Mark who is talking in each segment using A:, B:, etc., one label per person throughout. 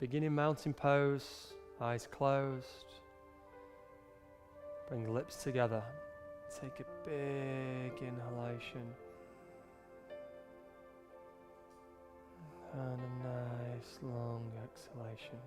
A: Beginning mountain pose, eyes closed. Bring lips together. Take a big inhalation. And a nice long exhalation.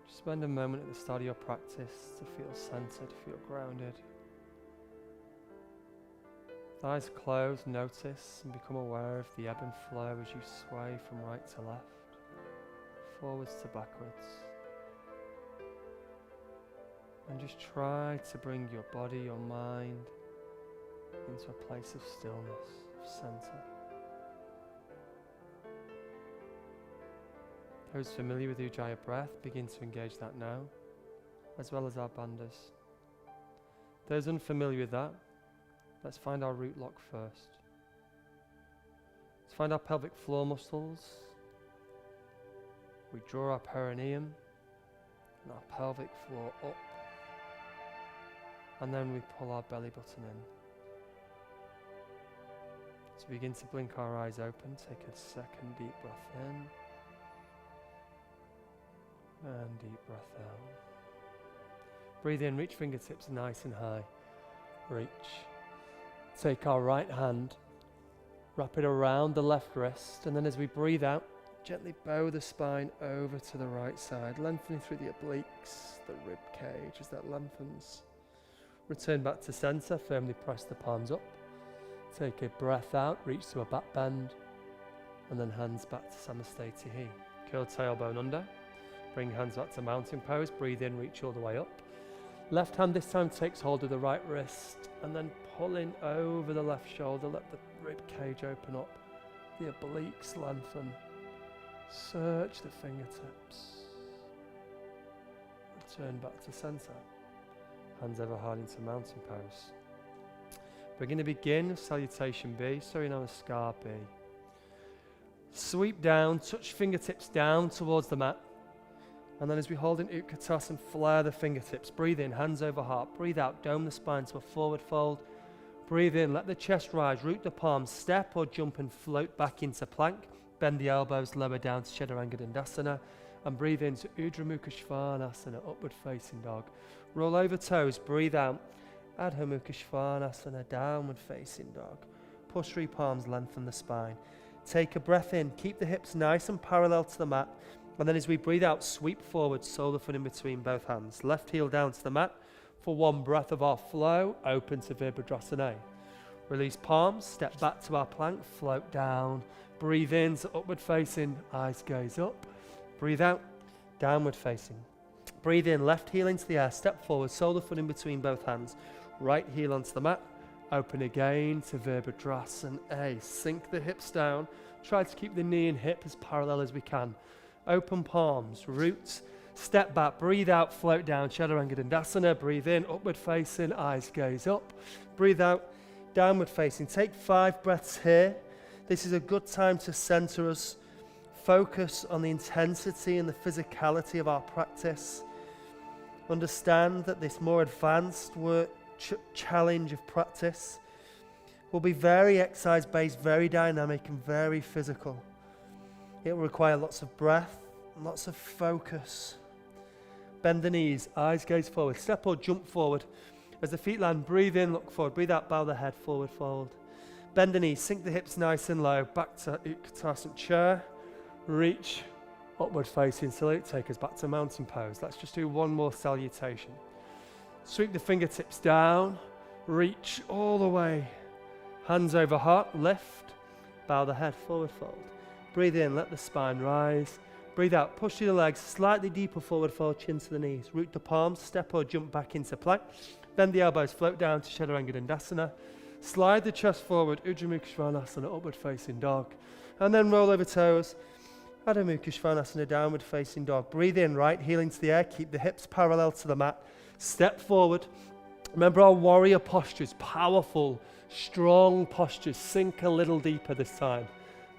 A: Just spend a moment at the start of your practice to feel centered, feel grounded. With eyes closed, notice and become aware of the ebb and flow as you sway from right to left, forwards to backwards. And just try to bring your body, your mind into a place of stillness, of center. Those familiar with Ujjayi breath, begin to engage that now, as well as our bandhas. Those unfamiliar with that, let's find our root lock first. Let's find our pelvic floor muscles. We draw our perineum and our pelvic floor up. And then we pull our belly button in. So begin to blink our eyes open. Take a second deep breath in. And deep breath out. Breathe in, reach fingertips nice and high. Reach. Take our right hand, wrap it around the left wrist, and then as we breathe out, gently bow the spine over to the right side, lengthening through the obliques, the rib cage as that lengthens. Return back to center, firmly press the palms up. Take a breath out, reach to a back bend, and then hands back to Samastitihi. Curl tailbone under. Bring hands back to mountain pose. Breathe in, reach all the way up. Left hand this time takes hold of the right wrist, and then pulling over the left shoulder, let the rib cage open up. The obliques lengthen. Search the fingertips. Return back to center. Hands over heart into mountain pose. We're going to begin salutation B, Surya Namaskar B. Sweep down, touch fingertips down towards the mat. And then as we hold in Utkatasana, flare the fingertips. Breathe in, hands over heart. Breathe out, dome the spine to a forward fold. Breathe in, let the chest rise, root the palms, step or jump and float back into plank. Bend the elbows, lower down to Chaturanga Dandasana. And breathe into Urdhva Mukha Svanasana, upward facing dog. Roll over toes, breathe out. Adho Mukha Svanasana, downward facing dog. Push through palms, lengthen the spine. Take a breath in, keep the hips nice and parallel to the mat. And then as we breathe out, sweep forward, solar foot in between both hands. Left heel down to the mat. For one breath of our flow, open to Virabhadrasana. Release palms, step back to our plank, float down. Breathe in to upward facing, eyes gaze up. Breathe out, downward facing. Breathe in, left heel into the air, step forward, solar foot in between both hands. Right heel onto the mat. Open again to Virabhadrasana. Sink the hips down. Try to keep the knee and hip as parallel as we can. Open palms, roots, step back, breathe out, float down, Chaturanga Dandasana. Breathe in, upward facing, eyes gaze up. Breathe out, downward facing. Take 5 breaths here. This is a good time to center us. Focus on the intensity and the physicality of our practice. Understand that this more advanced work challenge of practice will be very exercise-based, very dynamic and very physical. It will require lots of breath, lots of focus. Bend the knees, eyes gaze forward, step or jump forward. As the feet land, breathe in, look forward, breathe out, bow the head, forward fold. Bend the knees, sink the hips nice and low, back to Utkatasana chair, reach, upward facing salute, take us back to mountain pose. Let's just do one more salutation. Sweep the fingertips down, reach all the way, hands over heart, lift, bow the head, forward fold. Breathe in, let the spine rise. Breathe out, push through the legs, slightly deeper forward fold, chin to the knees. Root the palms, step or jump back into plank. Bend the elbows, float down to Chaturanga Dandasana. Slide the chest forward, Urdhva Mukha Svanasana, upward facing dog. And then roll over toes. Adho Mukha Svanasana, downward facing dog. Breathe in, right heel into the air, keep the hips parallel to the mat. Step forward. Remember our warrior postures, powerful, strong postures. Sink a little deeper this time.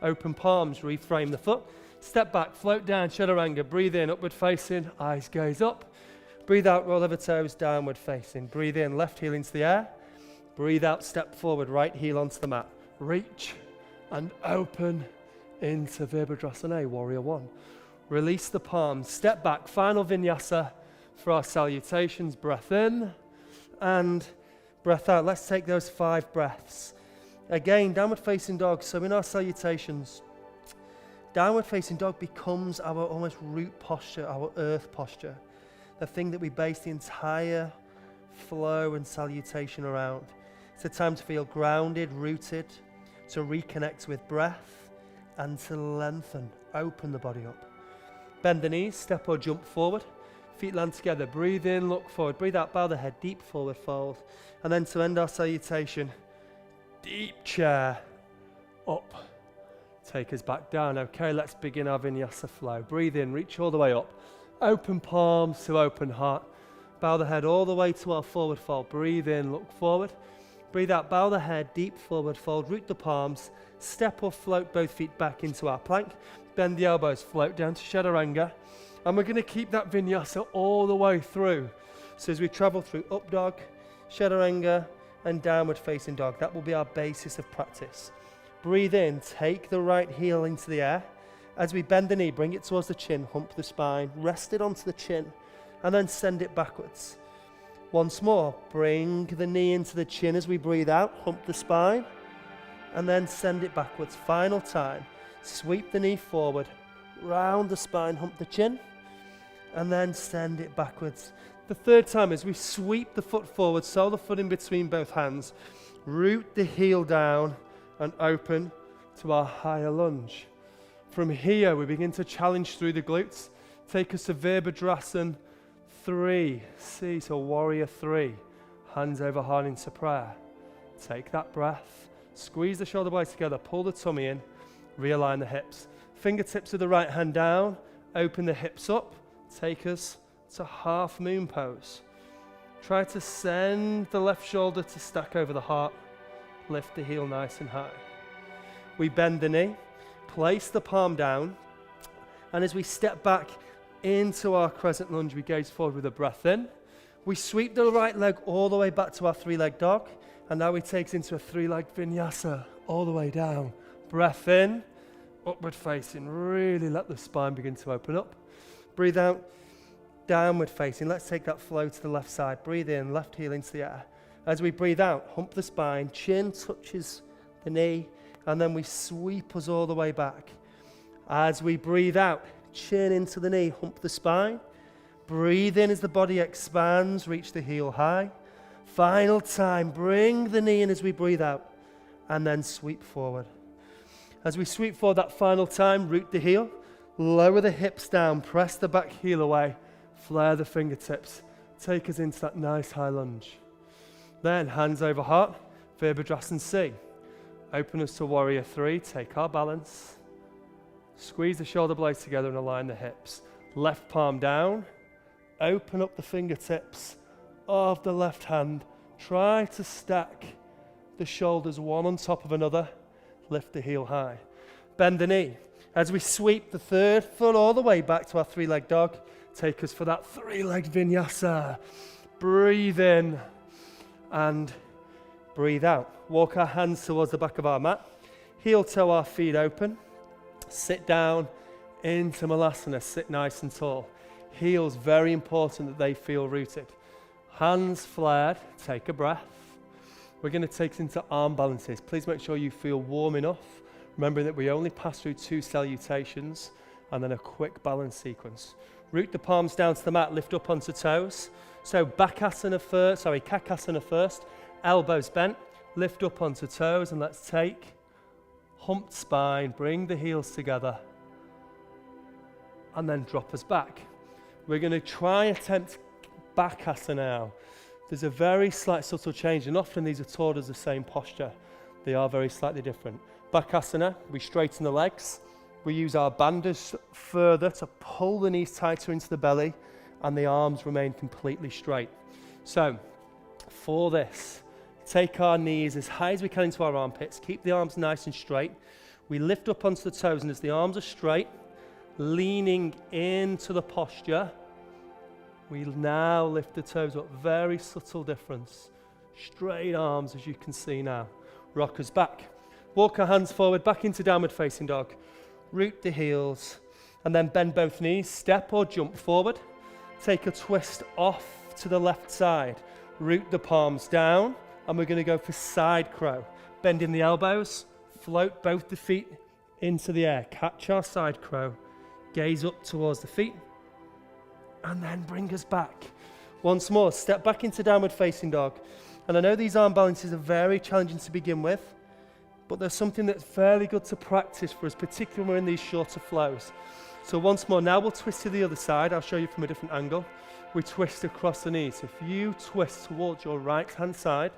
A: Open palms, reframe the foot. Step back, float down, Chaturanga. Breathe in, upward facing, eyes gaze up. Breathe out, roll over toes, downward facing. Breathe in, left heel into the air. Breathe out, step forward, right heel onto the mat. Reach and open into Virabhadrasana, warrior one. Release the palms, step back, final vinyasa for our salutations. Breath in and breath out. Let's take those 5 breaths. Again, downward facing dog. So in our salutations, downward facing dog becomes our almost root posture, our earth posture, the thing that we base the entire flow and salutation around. It's a time to feel grounded, rooted, to reconnect with breath and to lengthen, open the body up. Bend the knees, step or jump forward, feet land together, breathe in, look forward, breathe out, bow the head, deep forward fold. And then to end our salutation, deep chair, up, take us back down. Okay, let's begin our vinyasa flow. Breathe in, reach all the way up, open palms to open heart, bow the head all the way to our forward fold. Breathe in, look forward, breathe out, bow the head, deep forward fold, root the palms, step or float both feet back into our plank, bend the elbows, float down to chaturanga, and we're going to keep that vinyasa all the way through. So as we travel through up dog, chaturanga, and downward facing dog, that will be our basis of practice. Breathe in, take the right heel into the air. As we bend the knee, bring it towards the chin, hump the spine, rest it onto the chin, and then send it backwards. Once more, bring the knee into the chin as we breathe out, hump the spine, and then send it backwards. Final time, sweep the knee forward, round the spine, hump the chin, and then send it backwards. The third time is we sweep the foot forward, sole the foot in between both hands, root the heel down and open to our higher lunge. From here, we begin to challenge through the glutes. Take us to Virabhadrasana 3. See, so warrior 3. Hands over heart into prayer. Take that breath. Squeeze the shoulder blades together. Pull the tummy in. Realign the hips. Fingertips of the right hand down. Open the hips up. Take us to half moon pose. Try to send the left shoulder to stack over the heart. Lift the heel nice and high. We bend the knee. Place the palm down. And as we step back into our crescent lunge, we gaze forward with a breath in. We sweep the right leg all the way back to our 3-leg dog. And now we take us into a 3-leg vinyasa all the way down. Breath in, upward facing. Really let the spine begin to open up. Breathe out, downward facing. Let's take that flow to the left side. Breathe in, left heel into the air. As we breathe out, hump the spine, chin touches the knee, and then we sweep us all the way back. As we breathe out, chin into the knee, hump the spine. Breathe in as the body expands, reach the heel high. Final time, bring the knee in as we breathe out, and then sweep forward. As we sweep forward that final time, root the heel, lower the hips down, press the back heel away, flare the fingertips, take us into that nice high lunge. Then hands over heart, Virabhadrasana C. Open us to warrior 3, take our balance. Squeeze the shoulder blades together and align the hips. Left palm down, open up the fingertips of the left hand. Try to stack the shoulders one on top of another. Lift the heel high. Bend the knee. As we sweep the third foot all the way back to our 3-leg dog, take us for that 3-leg vinyasa. Breathe in and breathe out. Walk our hands towards the back of our mat. Heel toe our feet open. Sit down into Malasana. Sit nice and tall. Heels, very important that they feel rooted. Hands flared. Take a breath. We're going to take us into arm balances. Please make sure you feel warm enough. Remembering that we only pass through 2 salutations and then a quick balance sequence. Root the palms down to the mat, lift up onto toes. So Kakasana first, elbows bent, lift up onto toes, and let's take humped spine, bring the heels together, and then drop us back. We're going to try attempt Bakasana now. There's a very slight subtle change, and often these are taught as the same posture. They are very slightly different. Bakasana, we straighten the legs. We use our bandhas further to pull the knees tighter into the belly, and the arms remain completely straight. So, for this, take our knees as high as we can into our armpits. Keep the arms nice and straight. We lift up onto the toes, and as the arms are straight, leaning into the posture, we now lift the toes up. Very subtle difference. Straight arms, as you can see now. Rock us back. Walk our hands forward, back into downward facing dog. root the heels, and then bend both knees, step or jump forward. Take a twist off to the left side, root the palms down, and we're going to go for side crow. Bending the elbows, float both the feet into the air, catch our side crow, gaze up towards the feet, and then bring us back. Once more, step back into downward facing dog. And I know these arm balances are very challenging to begin with, but there's something that's fairly good to practice for us, particularly when we're in these shorter flows. So once more, now we'll twist to the other side. I'll show you from a different angle. We twist across the knees. If you twist towards your right hand side,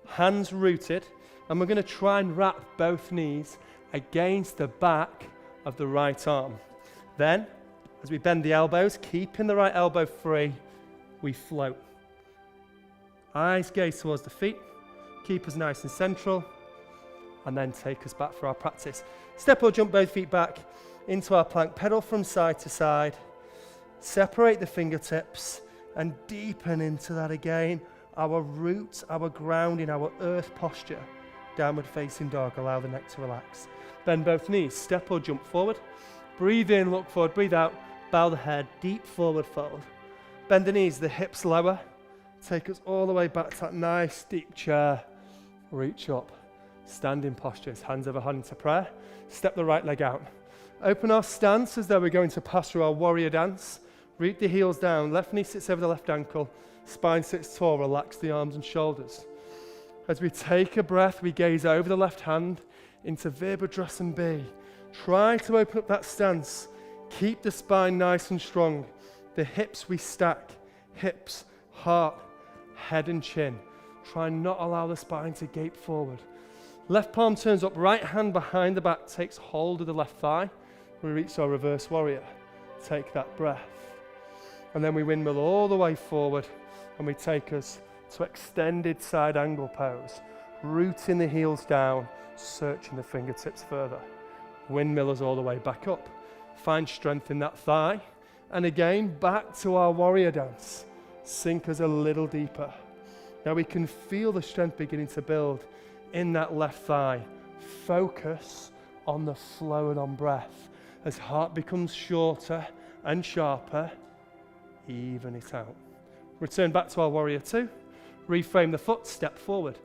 A: hands rooted, and we're going to try and wrap both knees against the back of the right arm. Then, as we bend the elbows, keeping the right elbow free, we float. Eyes gaze towards the feet, keep us nice and central, and then take us back for our practice. Step or jump both feet back into our plank, pedal from side to side, separate the fingertips, and deepen into that again. Our roots, our grounding, our earth posture. Downward facing dog, allow the neck to relax. Bend both knees, step or jump forward. Breathe in, look forward, breathe out, bow the head, deep forward fold. Bend the knees, the hips lower. Take us all the way back to that nice deep chair. Reach up, standing postures, hands over heart into prayer. Step the right leg out. Open our stance as though we're going to pass through our warrior dance. Root the heels down, left knee sits over the left ankle, spine sits tall, relax the arms and shoulders. As we take a breath, we gaze over the left hand into Virabhadrasana B. Try to open up that stance. Keep the spine nice and strong. The hips we stack, hips, heart, head and chin. Try not allow the spine to gape forward. Left palm turns up, right hand behind the back takes hold of the left thigh. We reach our reverse warrior. Take that breath. And then we windmill all the way forward and we take us to extended side angle pose. Rooting the heels down, searching the fingertips further. Windmill us all the way back up. Find strength in that thigh. And again, back to our warrior dance. Sink us a little deeper. Now we can feel the strength beginning to build in that left thigh. Focus on the flow and on breath. As heart becomes shorter and sharper, even it out. Return back to our warrior two. Reframe the foot, step forward.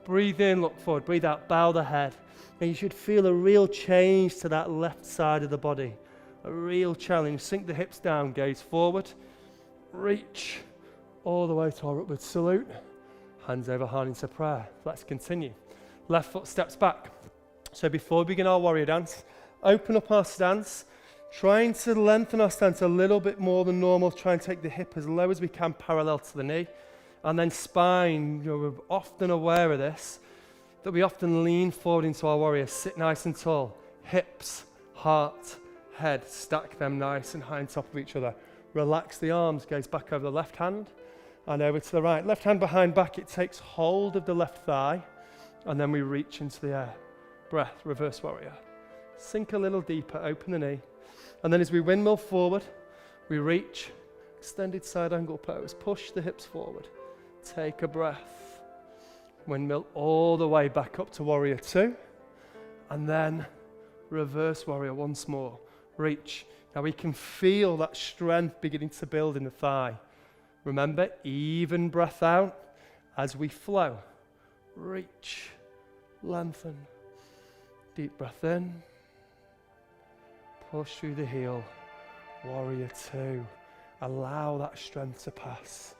A: Breathe in, look forward. Breathe out, bow the head. And you should feel a real change to that left side of the body. A real challenge. Sink the hips down, gaze forward. Reach all the way to our upward salute. Hands over heart into prayer. Let's continue. Left foot steps back. So before we begin our warrior dance, open up our stance. Trying to lengthen our stance a little bit more than normal. Try and take the hip as low as we can, parallel to the knee. And then spine, we're often aware of this, that we often lean forward into our warrior. Sit nice and tall. Hips, heart, head, stack them nice and high on top of each other. Relax the arms, gaze back over the left hand and over to the right. Left hand behind back, it takes hold of the left thigh and then we reach into the air. Breath, reverse warrior. Sink a little deeper, open the knee. And then as we windmill forward, we reach, extended side angle pose. Push the hips forward. Take a breath. Windmill all the way back up to warrior two. And then reverse warrior once more. Reach. Now we can feel that strength beginning to build in the thigh. Remember, even breath out as we flow. Reach. Lengthen. Deep breath in. Push through the heel. Warrior two. Allow that strength to pass.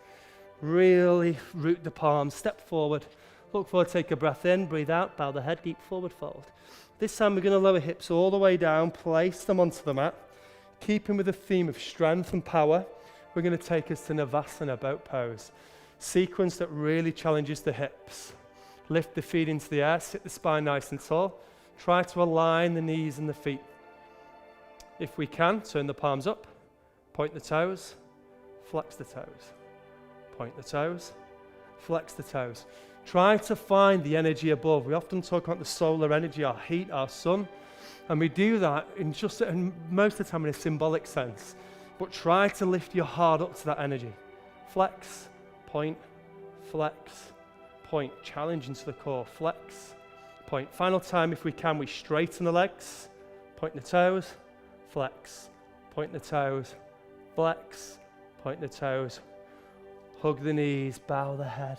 A: Really root the palms. Step forward. Look forward, take a breath in. Breathe out. Bow the head. Deep forward fold. This time we're going to lower hips all the way down. Place them onto the mat. Keeping with the theme of strength and power, we're going to take us to Navasana, boat pose. Sequence that really challenges the hips. Lift the feet into the air. Sit the spine nice and tall. Try to align the knees and the feet. If we can, turn the palms up, point the toes, flex the toes, point the toes, flex the toes. Try to find the energy above. We often talk about the solar energy, our heat, our sun, and we do that in most of the time in a symbolic sense. But try to lift your heart up to that energy. Flex, point, challenge into the core, flex, point. Final time, if we can, we straighten the legs, point the toes, flex. Point the toes, flex. Point the toes. Hug the knees, bow the head.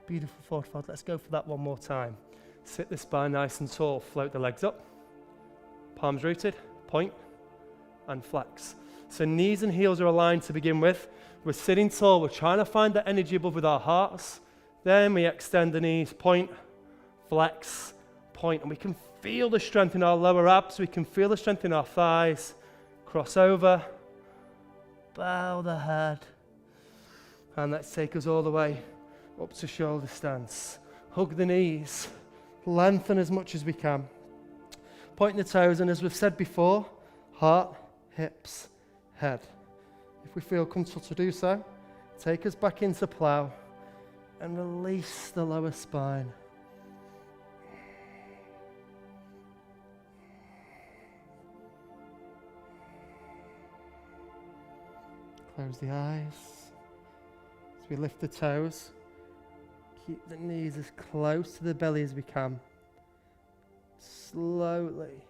A: Beautiful forward fold. Let's go for that one more time. Sit the spine nice and tall. Float the legs up. Palms rooted. Point and flex. So knees and heels are aligned to begin with. We're sitting tall. We're trying to find that energy above with our hearts. Then we extend the knees. Point, flex, point. And we can feel the strength in our lower abs. We can feel the strength in our thighs. Cross over. Bow the head. And let's take us all the way up to shoulder stance. Hug the knees. Lengthen as much as we can. Point the toes, and as we've said before, heart, hips, head. If we feel comfortable to do so, take us back into plow and release the lower spine. Close the eyes. As we lift the toes, keep the knees as close to the belly as we can. Slowly,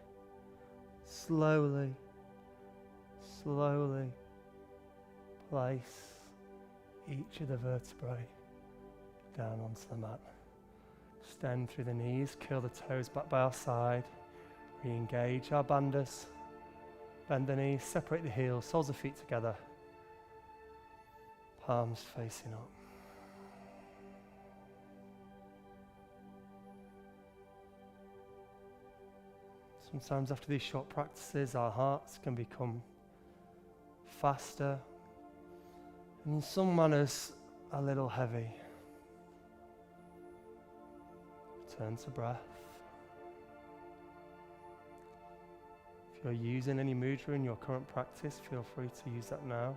A: slowly, slowly place each of the vertebrae down onto the mat. Extend through the knees, curl the toes back by our side. Re-engage our bandhas. Bend the knees, separate the heels, soles of feet together. Palms facing up. Sometimes after these short practices, our hearts can become faster and in some manners a little heavy. Return to breath. If you're using any mudra in your current practice, feel free to use that now.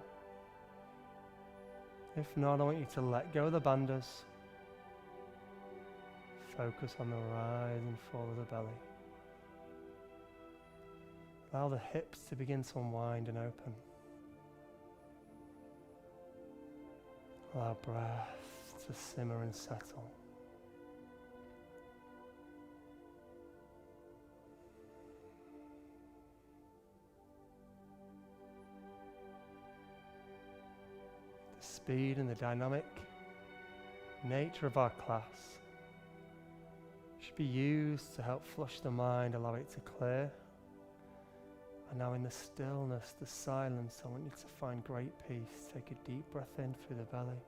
A: If not, I want you to let go of the bandhas. Focus on the rise and fall of the belly. Allow the hips to begin to unwind and open. Allow breath to simmer and settle. The speed and the dynamic nature of our class should be used to help flush the mind, allow it to clear. And now in the stillness, the silence, I want you to find great peace. Take a deep breath in through the belly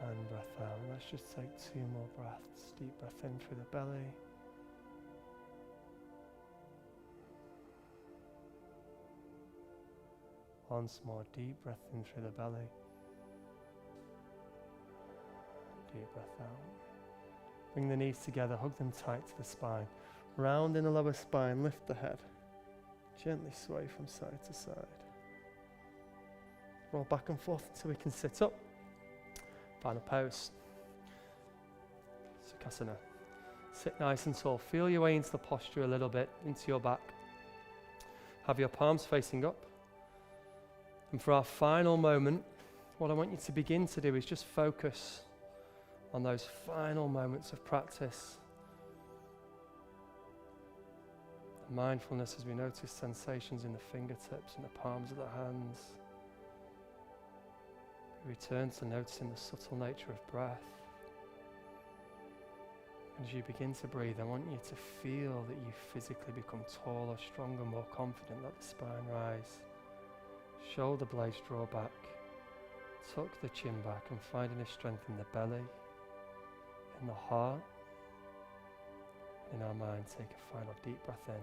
A: and breath out. Let's just take 2 more breaths. Deep breath in through the belly. Once more, deep breath in through the belly. Deep breath out. Bring the knees together, hug them tight to the spine. Round in the lower spine, lift the head. Gently sway from side to side. Roll back and forth until we can sit up. Final pose. Sukhasana. Sit nice and tall. Feel your way into the posture a little bit, into your back. Have your palms facing up. And for our final moment, what I want you to begin to do is just focus on those final moments of practice. Mindfulness as we notice sensations in the fingertips and the palms of the hands. We return to noticing the subtle nature of breath. And as you begin to breathe, I want you to feel that you physically become taller, stronger, more confident. Let the spine rise. Shoulder blades draw back. Tuck the chin back and finding a strength in the belly, in the heart. In our mind, take a final deep breath in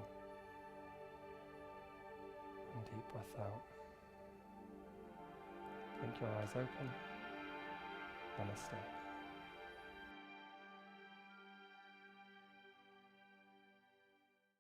A: and deep breath out. Blink your eyes open. Namaste.